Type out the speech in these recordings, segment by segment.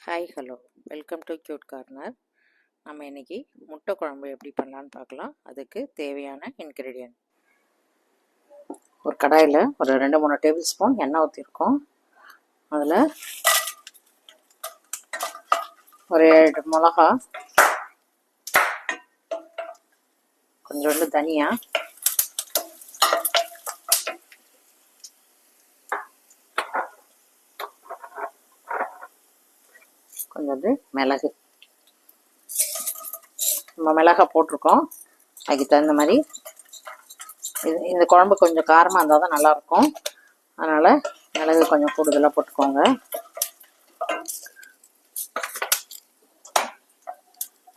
Hi hello welcome to cute corner. நம்ம இன்றைக்கி முட்டை குழம்பு எப்படி பண்ணலான்னு பார்க்கலாம். அதுக்கு தேவையான இன்க்ரீடியன்ட், ஒரு கடாயில் ஒரு 2-3 டேபிள் ஸ்பூன் எண்ணெய் ஊற்றிருக்கோம். அதில் ஒரு 7 மிளகா, கொஞ்சோண்டு தனியா, கொஞ்சோண்டு மிளகு. நம்ம மிளகாய் போட்டிருக்கோம், அதுக்கு தகுந்த மாதிரி இந்த குழம்பு கொஞ்சம் காரமாக இருந்தால் தான் நல்லாயிருக்கும். அதனால் மிளகு கொஞ்சம் கூடுதலாக போட்டுக்கோங்க.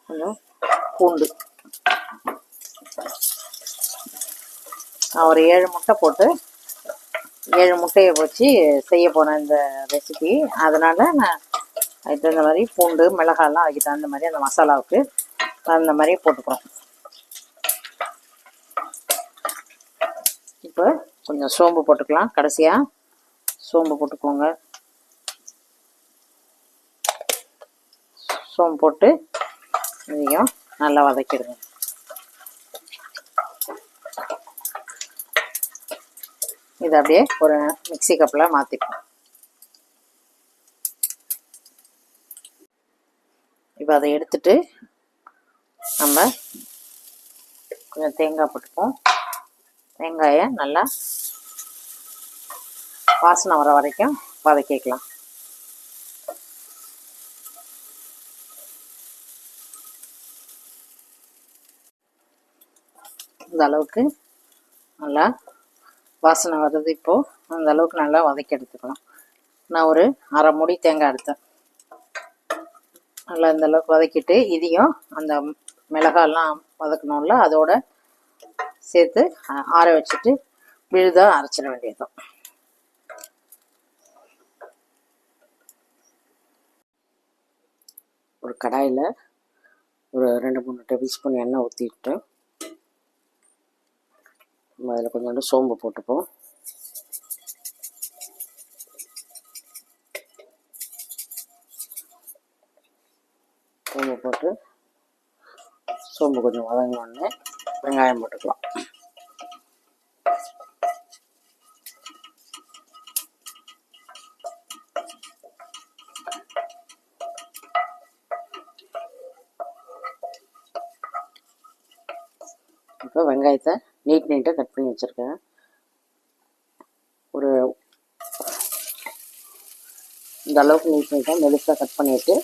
கொஞ்சம் பூண்டு, நான் ஒரு 7 முட்டை போட்டு 7 முட்டையை வச்சு செய்ய போனேன் இந்த ரெசிபி. அதனால் நான் அதுக்கு தகுந்த மாதிரி பூண்டு மிளகாயெல்லாம் அதுக்கு தகுந்த மாதிரி அந்த மசாலாவுக்கு தகுந்த மாதிரி போட்டுக்கிறோம். இப்போ கொஞ்சம் சோம்பு போட்டுக்கலாம். கடைசியாக சோம்பு போட்டுக்கோங்க. சோம்பு போட்டு இதையும் நல்லா வதக்கிடுங்க. இதை அப்படியே ஒரு மிக்சி கப்பில் மாற்றிப்போம். இப்போ அதை எடுத்துட்டு நம்ம கொஞ்சம் தேங்காய் போட்டுப்போம். வெங்காயை நல்லா வாசனை வர வரைக்கும் வதக்கிக்கலாம். இந்த அளவுக்கு நல்லா வாசனை வருது. இப்போது அந்த அளவுக்கு நல்லா வதக்கி எடுத்துக்கலாம். நான் ஒரு 1/2 மூடி தேங்காய் எடுத்தேன். நல்லா இந்த அளவுக்கு வதக்கிட்டு இதையும் அந்த மிளகாயெல்லாம் வதக்கணும்ல, அதோட சேர்த்து ஆற வச்சுட்டு விழுதாக அரைச்சிட வேண்டியதுதான். ஒரு கடாயில் ஒரு 2-3 டேபிள் ஸ்பூன் எண்ணெய் ஊற்றிட்டு நம்ம அதில் கொஞ்சோண்டு சோம்பு போட்டுப்போம். சோம்பு போட்டு சோம்பு கொஞ்சம் வதங்கினோடனே வெங்காயம் போட்டுக்கலாம். இப்போ வெங்காயத்தை நீட்டாக கட் பண்ணி வச்சுருக்கேன். ஒரு இந்த அளவுக்கு நீட்டாக மெலிசாக கட் பண்ணிவிட்டு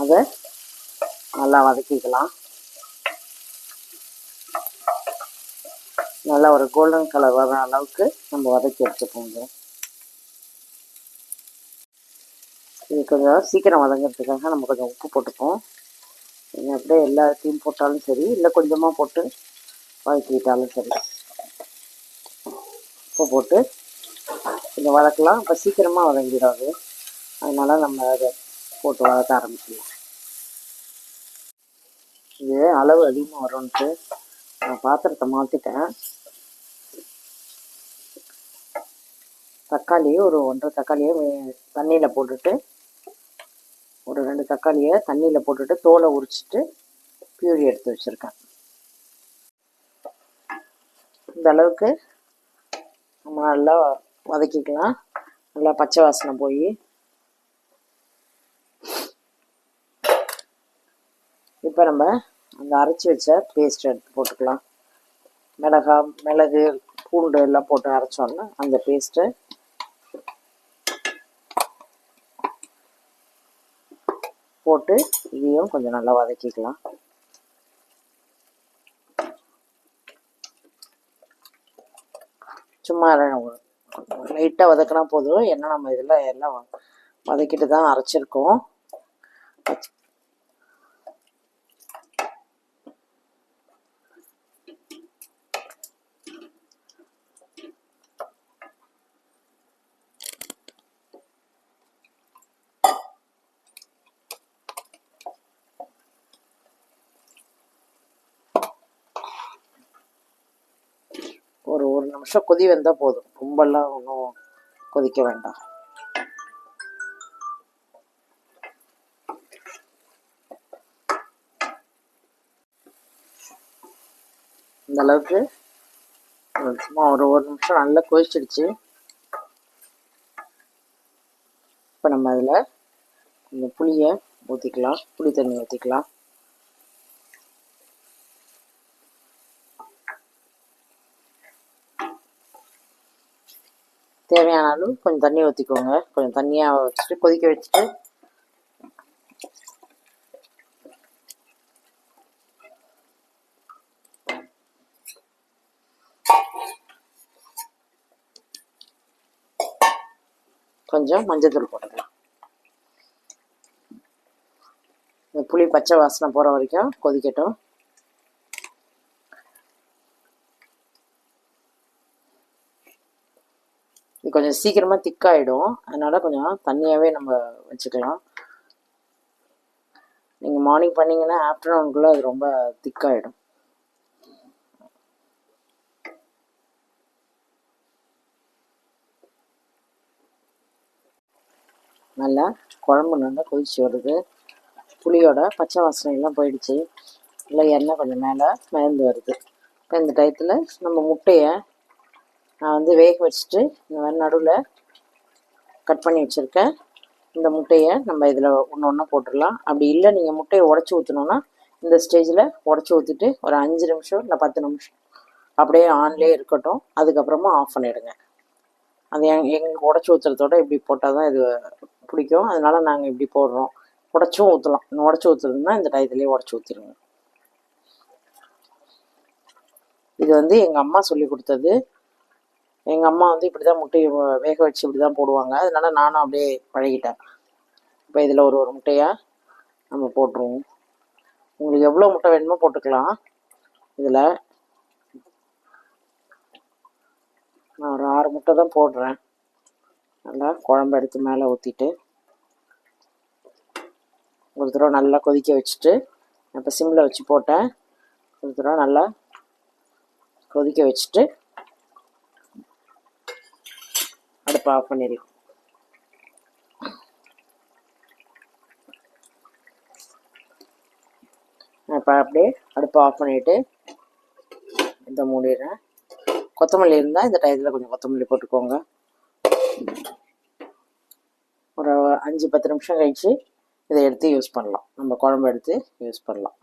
அதை நல்லா வதக்கிக்கலாம். நல்லா ஒரு கோல்டன் கலர் வர அளவுக்கு நம்ம வதக்கி எடுத்துக்கோங்க. இது கொஞ்சம் சீக்கிரம் வதங்கிறதுக்காக நம்ம கொஞ்சம் உப்பு போட்டுப்போம். நீங்கள் அப்படியே எல்லாத்தையும் போட்டாலும் சரி, இல்லை கொஞ்சமாக போட்டு வதக்கிட்டாலும் சரி. உப்பு போட்டு கொஞ்சம் வதக்கலாம். அப்போ சீக்கிரமாக வதங்கிடாது. அதனால் நம்ம அதை போட்டு வதக்க ஆரம்பிக்கலாம். இது அளவு அதிகமாக வரும்ன்ட்டு நான் பாத்திரத்தை மாற்றிட்டேன். தக்காளியை ஒரு 1.5 தக்காளியை தண்ணியில் போட்டுட்டு, ஒரு 2 தக்காளியை தண்ணியில் போட்டுட்டு தோலை உரிச்சிட்டு பியூரி எடுத்து வச்சுருக்கேன். இந்த அளவுக்கு நம்ம நல்லா வதக்கிக்கலாம். நல்லா பச்சை வாசனை போய் இப்போ நம்ம அந்த அரைச்சி வச்ச பேஸ்ட் எடுத்து போட்டுக்கலாம். மிளகு பூண்டு எல்லாம் போட்டு அரைச்சோன்னா அந்த பேஸ்ட்டை போட்டு இதையும் கொஞ்சம் நல்லா வதக்கிக்கலாம். சும்மா லைட்டாக வதக்கினா போதும். ஏன்னா நம்ம இதில் எல்லாம் வதக்கிட்டு தான் அரைச்சிருக்கோம். ஒரு நிமிஷம் கொதி வந்தால் போதும். ரொம்பலாம் ஒன்றும் கொதிக்க வேண்டாம். இந்த அளவுக்கு சும்மா ஒரு நிமிஷம் நல்லா கொதிச்சிடுச்சு. இப்போ நம்ம அதில் கொஞ்சம் புளியை ஊற்றிக்கலாம், புளி தண்ணி ஊற்றிக்கலாம். தேவையான அளவு கொஞ்சம் தண்ணி ஊற்றிக்கோங்க. கொஞ்சம் தண்ணியாக வச்சுட்டு கொதிக்க வச்சுட்டு கொஞ்சம் மஞ்சள் போட்டுக்கலாம். இந்த புளி பச்சை வாசனை போகிற வரைக்கும் கொதிக்கட்டும். இது கொஞ்சம் சீக்கிரமாக திக்காயிடும், அதனால் கொஞ்சம் தண்ணியாகவே நம்ம வச்சுக்கலாம். நீங்கள் மார்னிங் பண்ணிங்கன்னா ஆஃப்டர்நூனுக்குள்ளே அது ரொம்ப திக்காயிடும். நல்லா குழம்பு நல்லா கொதிச்சு வருது. புளியோட பச்சை வாசனையெல்லாம் போயிடுச்சு. நல்லா எண்ணெய் கொஞ்சம் மேலே மிதந்து வருது. இப்போ இந்த டயத்தில் நம்ம முட்டையை நான் வந்து வேக வச்சுட்டு இந்த மாதிரி நடுவில் கட் பண்ணி வச்சுருக்கேன். இந்த முட்டையை நம்ம இதில் ஒன்று ஒன்றா போட்டுடலாம். அப்படி இல்லை நீங்கள் முட்டையை உடச்சி ஊற்றணுன்னா இந்த ஸ்டேஜில் உடச்சி ஊற்றிட்டு ஒரு 5 நிமிஷம் இல்லை 10 நிமிஷம் அப்படியே ஆன்லேயே இருக்கட்டும். அதுக்கப்புறமா ஆஃப் பண்ணிவிடுங்க. அது எங்களுக்கு உடச்சி ஊற்றுறதோட இப்படி போட்டால் தான் இது பிடிக்கும், அதனால் நாங்கள் இப்படி போடுறோம். உடச்சும் ஊற்றலாம். உடச்சி ஊற்றுறதுன்னா இந்த டயத்துலேயே உடச்சி ஊற்றிடுங்க. இது வந்து எங்கள் அம்மா சொல்லி கொடுத்தது. எங்கள் அம்மா வந்து இப்படி தான் முட்டையை வேக வச்சு இப்படி தான் போடுவாங்க, அதனால் நானும் அப்படியே பழகிட்டேன். இப்போ இதில் ஒரு முட்டையாக நம்ம போட்டுருவோம். உங்களுக்கு எவ்வளோ முட்டை வேணுமோ போட்டுக்கலாம். இதில் நான் ஒரு 6 முட்டை தான் போடுறேன். நல்லா குழம்பு எடுத்து மேலே ஊற்றிட்டு ஒரு தடவை நல்லா கொதிக்க வச்சுட்டு, இப்போ சிம்மில் வச்சு போட்டேன். ஒரு தடவை நல்லா கொதிக்க வச்சுட்டு அடுப்பை ஆஃப் பண்ணிடலாம். இப்போ அப்படியே அடுப்பை ஆஃப் பண்ணிவிட்டு இதை மூடிடுறேன். கொத்தமல்லி இருந்தால் இந்த டயத்தில் கொஞ்சம் கொத்தமல்லி போட்டுக்கோங்க. ஒரு 5-10 நிமிஷம் கழித்து இதை எடுத்து யூஸ் பண்ணலாம். நம்ம குழம்பு எடுத்து யூஸ் பண்ணலாம்.